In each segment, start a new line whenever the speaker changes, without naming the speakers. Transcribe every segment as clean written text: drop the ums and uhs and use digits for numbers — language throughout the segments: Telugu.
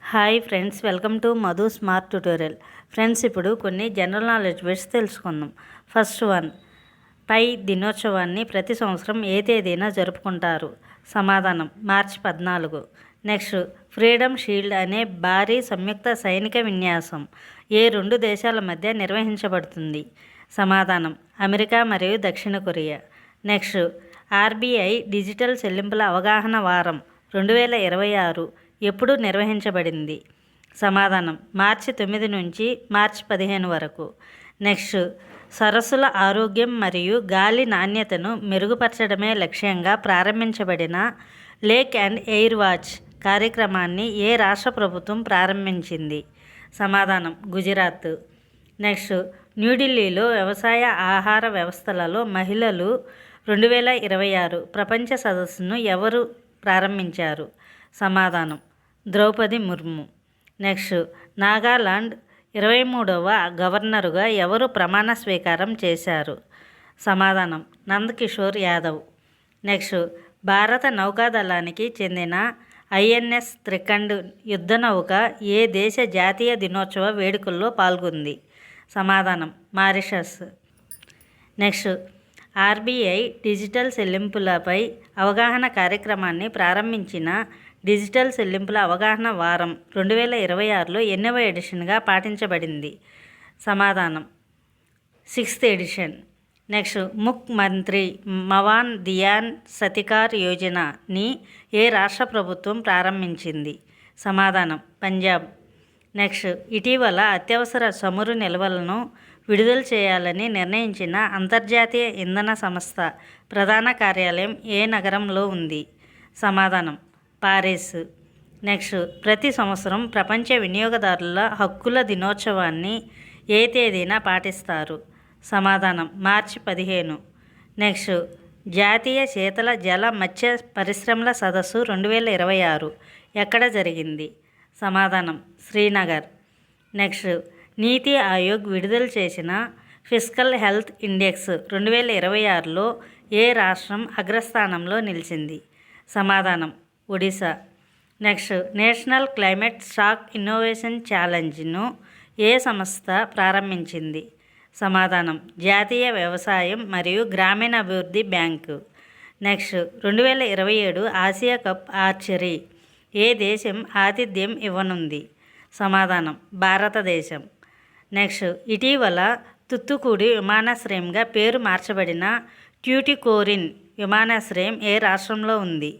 Hi friends, welcome to Madhu smart tutorial. Friends, ఇప్పుడు కొన్ని జనరల్ నాలెడ్జ్ బిట్స్ తెలుసుకుందాం. ఫస్ట్ వన్, పై దినోత్సవాన్ని ప్రతి సంవత్సరం ఏ తేదీన జరుపుకుంటారు? సమాధానం మార్చి 14. నెక్స్ట్, ఫ్రీడమ్ షీల్డ్ అనే భారీ సంయుక్త సైనిక విన్యాసం ఏ రెండు దేశాల మధ్య నిర్వహించబడుతుంది? సమాధానం అమెరికా మరియు దక్షిణ కొరియా. నెక్స్ట్, ఆర్బీఐ డిజిటల్ చెల్లింపుల అవగాహన వారం 2026 ఎప్పుడు నిర్వహించబడింది? సమాధానం మార్చి 9 నుంచి మార్చి 15 వరకు. నెక్స్ట్, సరస్సుల ఆరోగ్యం మరియు గాలి నాణ్యతను మెరుగుపరచడమే లక్ష్యంగా ప్రారంభించబడిన లేక్ అండ్ ఎయిర్ వాచ్ కార్యక్రమాన్ని ఏ రాష్ట్ర ప్రభుత్వం ప్రారంభించింది? సమాధానం గుజరాత్. నెక్స్ట్, న్యూఢిల్లీలో వ్యవసాయ ఆహార వ్యవస్థలలో మహిళలు 2026 ప్రపంచ సదస్సును ఎవరు ప్రారంభించారు? సమాధానం ద్రౌపది ముర్ము. నెక్స్ట్, నాగాలాండ్ 23వ గవర్నరుగా ఎవరు ప్రమాణ స్వీకారం చేశారు? సమాధానం నందకిషోర్ యాదవ్. నెక్స్ట్, భారత నౌకాదళానికి చెందిన ఐఎన్ఎస్ త్రికండ్ యుద్ధ నౌక ఏ దేశ జాతీయ దినోత్సవ వేడుకల్లో పాల్గొంది? సమాధానం మారిషస్. నెక్స్ట్, ఆర్బీఐ డిజిటల్ చెల్లింపులపై అవగాహన కార్యక్రమాన్ని ప్రారంభించిన డిజిటల్ చెల్లింపుల అవగాహన వారం 2026లో ఎన్నవ ఎడిషన్గా పాటించబడింది? సమాధానం 6th ఎడిషన్. నెక్స్ట్, ముఖ్య మంత్రి మవాన్ దియాన్ సతికార్ యోజనని ఏ రాష్ట్ర ప్రభుత్వం ప్రారంభించింది? సమాధానం పంజాబ్. నెక్స్ట్, ఇటీవల అత్యవసర చమురు నిల్వలను విడుదల చేయాలని నిర్ణయించిన అంతర్జాతీయ ఇంధన సంస్థ ప్రధాన కార్యాలయం ఏ నగరంలో ఉంది? సమాధానం పారిస్. నెక్స్ట్, ప్రతి సంవత్సరం ప్రపంచ వినియోగదారుల హక్కుల దినోత్సవాన్ని ఏ తేదీన పాటిస్తారు? సమాధానం మార్చి 15. నెక్స్ట్, జాతీయ శీతల జల మత్స్య పరిశ్రమల సదస్సు 2026 ఎక్కడ జరిగింది? సమాధానం శ్రీనగర్. నెక్స్ట్, నీతి ఆయోగ్ విడుదల చేసిన ఫిస్కల్ హెల్త్ ఇండెక్స్ 2026లో ఏ రాష్ట్రం అగ్రస్థానంలో నిలిచింది? సమాధానం Odisha. Next, national climate shock innovation ఛాలెంజ్ను ఏ సంస్థ ప్రారంభించింది? సమాధానం జాతీయ వ్యవసాయం మరియు గ్రామీణాభివృద్ధి బ్యాంకు. నెక్స్ట్, 2027 ఆసియా కప్ ఆర్చరీ ఏ దేశం ఆతిథ్యం ఇవ్వనుంది? సమాధానం భారతదేశం. నెక్స్ట్, ఇటీవల తుత్తుకుడి విమానాశ్రయంగా పేరు మార్చబడిన ట్యూటికోరిన్ విమానాశ్రయం ఏ రాష్ట్రంలో ఉంది?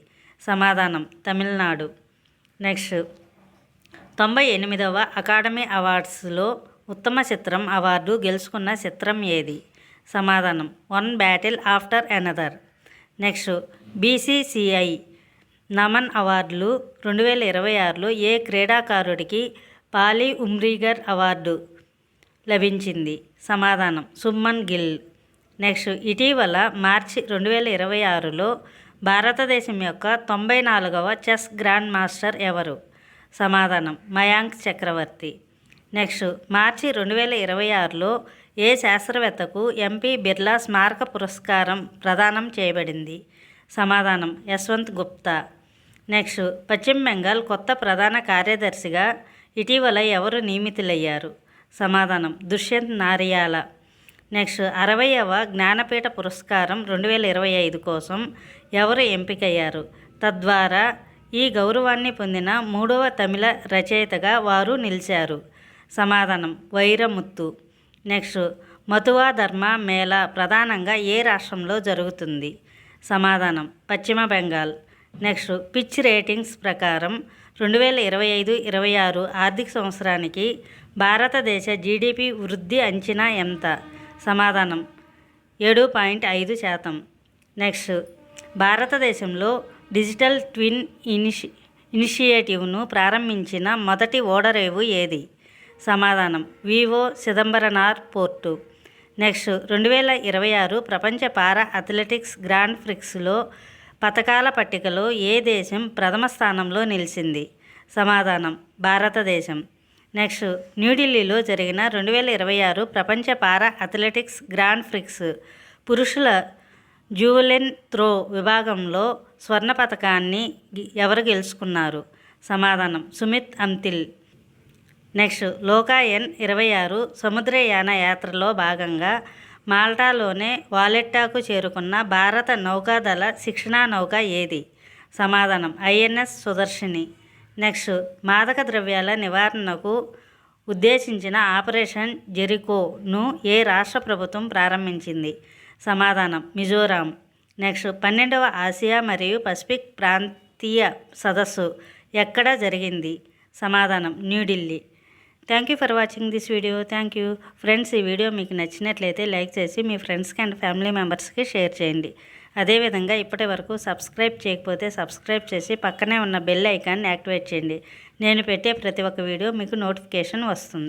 సమాధానం తమిళనాడు. నెక్స్ట్, 98వ అకాడమీ అవార్డ్స్లో ఉత్తమ చిత్రం అవార్డు గెలుచుకున్న చిత్రం ఏది? సమాధానం one battle after another. Next, BCCI Naman అవార్డులు 2026లో ఏ క్రీడాకారుడికి పాలీ ఉమ్రీగర్ అవార్డు లభించింది? సమాధానం సుమన్ గిల్. నెక్స్ట్, ఇటీవల మార్చి 2026లో భారతదేశం యొక్క 94వ చెస్ గ్రాండ్ మాస్టర్ ఎవరు? సమాధానం మయాంక్ చక్రవర్తి. నెక్స్ట్, మార్చి 2026లో ఏ శాస్త్రవేత్తకు ఎంపీ బిర్లా స్మారక పురస్కారం ప్రదానం చేయబడింది? సమాధానం యశ్వంత్ గుప్తా. నెక్స్ట్, పశ్చిమ బెంగాల్ కొత్త ప్రధాన కార్యదర్శిగా ఇటీవల ఎవరు నియమితులయ్యారు? సమాధానం దుష్యంత్ నారియాల. నెక్స్ట్, 60వ జ్ఞానపీఠ పురస్కారం 2025 కోసం ఎవరు ఎంపికయ్యారు? తద్వారా ఈ గౌరవాన్ని పొందిన 3వ తమిళ రచయితగా వారు నిలిచారు. సమాధానం వైరముత్తు. నెక్స్ట్, మతువా ధర్మ మేళా ప్రధానంగా ఏ రాష్ట్రంలో జరుగుతుంది? సమాధానం పశ్చిమ బెంగాల్. నెక్స్ట్, పిచ్ రేటింగ్స్ ప్రకారం 2025-26 ఆర్థిక సంవత్సరానికి భారతదేశ జీడిపి వృద్ధి అంచనా ఎంత? సమాధానం 7.5%. నెక్స్ట్, భారతదేశంలో డిజిటల్ ట్విన్ ఇనిషియేటివ్ను ప్రారంభించిన మొదటి ఓడరేవు ఏది? సమాధానం వివో చిదంబరనార్ పోర్టు. నెక్స్ట్, 2026 ప్రపంచ పారా అథ్లెటిక్స్ గ్రాండ్ ప్రిక్స్లో పతకాల పట్టికలో ఏ దేశం ప్రథమ స్థానంలో నిలిచింది? సమాధానం భారతదేశం. నెక్స్ట్, న్యూఢిల్లీలో జరిగిన 2026 ప్రపంచ పారా అథ్లెటిక్స్ గ్రాండ్ ప్రిక్స్ పురుషుల జూవెలిన్ త్రో విభాగంలో స్వర్ణ పతకాన్ని ఎవరు గెలుచుకున్నారు? సమాధానం సుమిత్ అంతిల్. నెక్స్ట్, లోకాయన్ 26 సముద్రయాన యాత్రలో భాగంగా మాల్టాలోనే వాలెట్టాకు చేరుకున్న భారత నౌకాదళ శిక్షణా నౌక ఏది? సమాధానం ఐఎన్ఎస్ సుదర్శిని. నెక్స్ట్, మాదక ద్రవ్యాల నివారణకు ఉద్దేశించిన ఆపరేషన్ జెరికోను ఏ రాష్ట్ర ప్రభుత్వం ప్రారంభించింది? సమాధానం మిజోరాం. నెక్స్ట్, 12వ ఆసియా మరియు పసిఫిక్ ప్రాంతీయ సదస్సు ఎక్కడ జరిగింది? సమాధానం New Delhi. Thank you for watching this video. Thank you friends. ఈ వీడియో మీకు నచ్చినట్లయితే లైక్ చేసి మీ ఫ్రెండ్స్కి అండ్ ఫ్యామిలీ మెంబర్స్కి షేర్ చేయండి. అదేవిధంగా ఇప్పటి వరకు సబ్స్క్రైబ్ చేయకపోతే సబ్స్క్రైబ్ చేసి పక్కనే ఉన్న బెల్ ఐకాన్ని యాక్టివేట్ చేయండి. నేను పెట్టే ప్రతి ఒక్క వీడియో మీకు నోటిఫికేషన్ వస్తుంది.